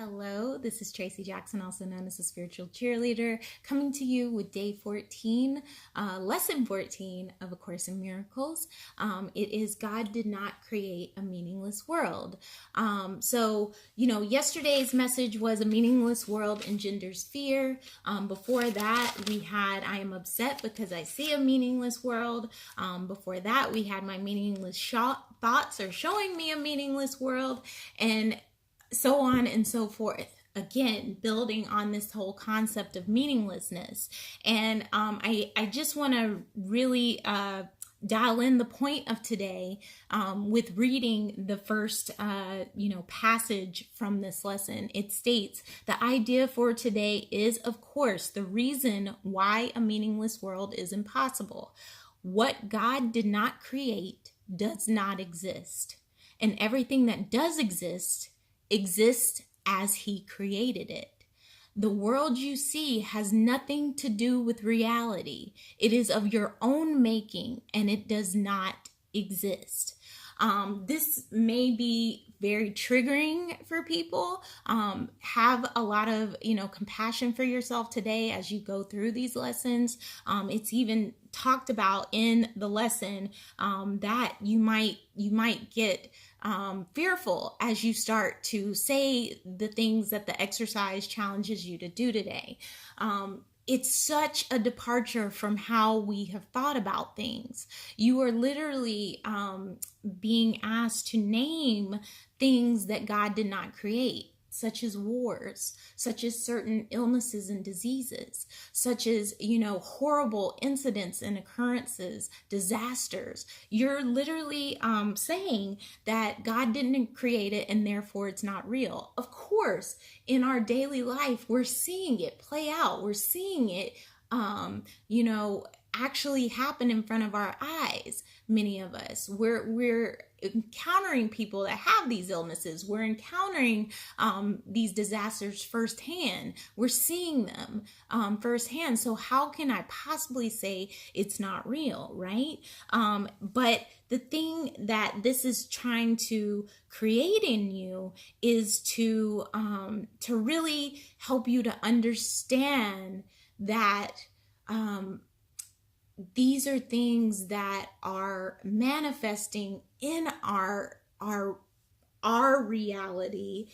Hello, this is Tracy Jackson, also known as a spiritual cheerleader, coming to you with day 14, lesson 14 of A Course in Miracles. It is God did not create a meaningless world. Yesterday's message was a meaningless world engenders fear. Before that, we had I am upset because I see a meaningless world. Before that, we had my meaningless thoughts are showing me a meaningless world. And so on and so forth. Again, building on this whole concept of meaninglessness. And I just want to really dial in the point of today with reading the first passage from this lesson. It states, the idea for today is, of course, the reason why a meaningless world is impossible. What God did not create does not exist. And everything that does exist exists as he created it. The world you see has nothing to do with reality. It is of your own making and it does not exist. This may be very triggering for people. Have a lot of, compassion for yourself today as you go through these lessons. It's even talked about in the lesson that you might get fearful as you start to say the things that the exercise challenges you to do today. It's such a departure from how we have thought about things. You are literally being asked to name things that God did not create, such as wars, such as certain illnesses and diseases, such as, horrible incidents and occurrences, disasters. You're literally saying that God didn't create it and therefore it's not real. Of course, in our daily life, we're seeing it play out. We're seeing it, actually happen in front of our eyes. Many of us, we're encountering people that have these illnesses. We're encountering these disasters firsthand. We're seeing them firsthand. So how can I possibly say it's not real, right? But the thing that this is trying to create in you is to really help you to understand that these are things that are manifesting in our reality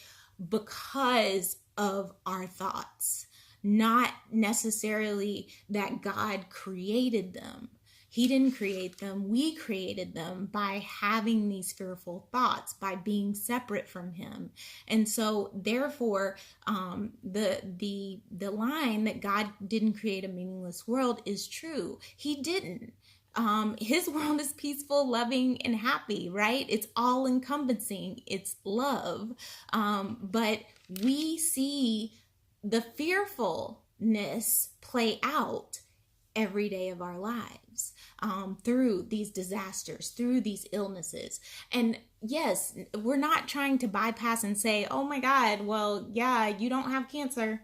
because of our thoughts, not necessarily that God created them. He didn't create them. We created them by having these fearful thoughts, by being separate from him. And so therefore, the line that God didn't create a meaningless world is true. He didn't. His world is peaceful, loving, and happy, right? It's all encompassing. It's love. But we see the fearfulness play out every day of our lives, through these disasters, through these illnesses. And yes, we're not trying to bypass and say, oh my God, well, yeah, you don't have cancer,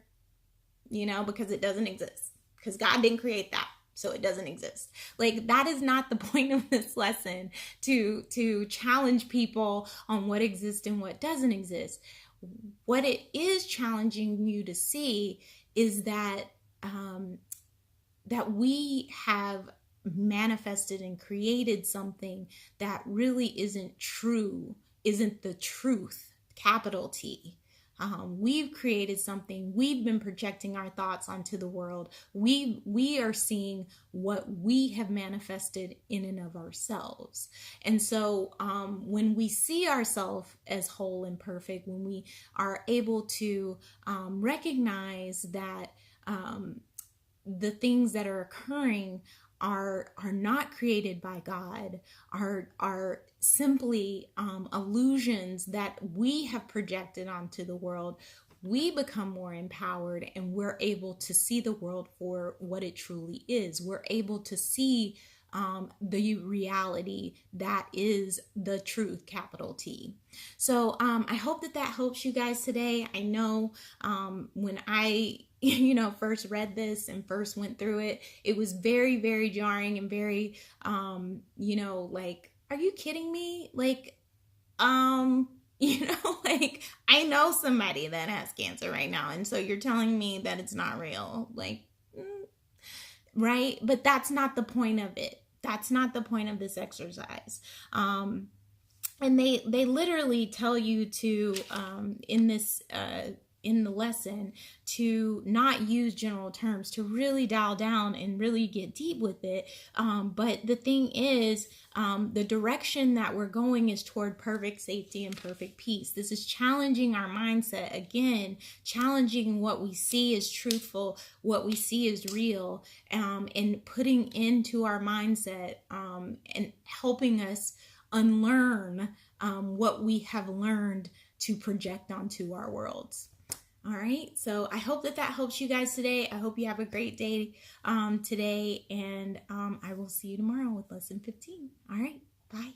because it doesn't exist, because God didn't create that. So it doesn't exist. Like, that is not the point of this lesson, to challenge people on what exists and what doesn't exist. What it is challenging you to see is that that we have manifested and created something that really isn't true, isn't the truth, capital T. We've created something. We've been projecting our thoughts onto the world. We are seeing what we have manifested in and of ourselves. And so when we see ourselves as whole and perfect, when we are able to recognize that the things that are occurring are not created by God, are simply illusions that we have projected onto the world, we become more empowered and we're able to see the world for what it truly is. We're able to see the reality that is the truth, capital T. So I hope that helps you guys today. I know when I first read this and first went through it, it was very, very jarring and very, like, are you kidding me? Like, Like, I know somebody that has cancer right now, and so you're telling me that it's not real. Like, right? But that's not the point of it. That's not the point of this exercise. And they literally tell you to in the lesson to not use general terms, to really dial down and really get deep with it. But the thing is, the direction that we're going is toward perfect safety and perfect peace. This is challenging our mindset, again, challenging what we see as truthful, what we see as real, and putting into our mindset, and helping us unlearn what we have learned to project onto our worlds. All right, so I hope that helps you guys today. I hope you have a great day today, and I will see you tomorrow with lesson 15. All right, bye.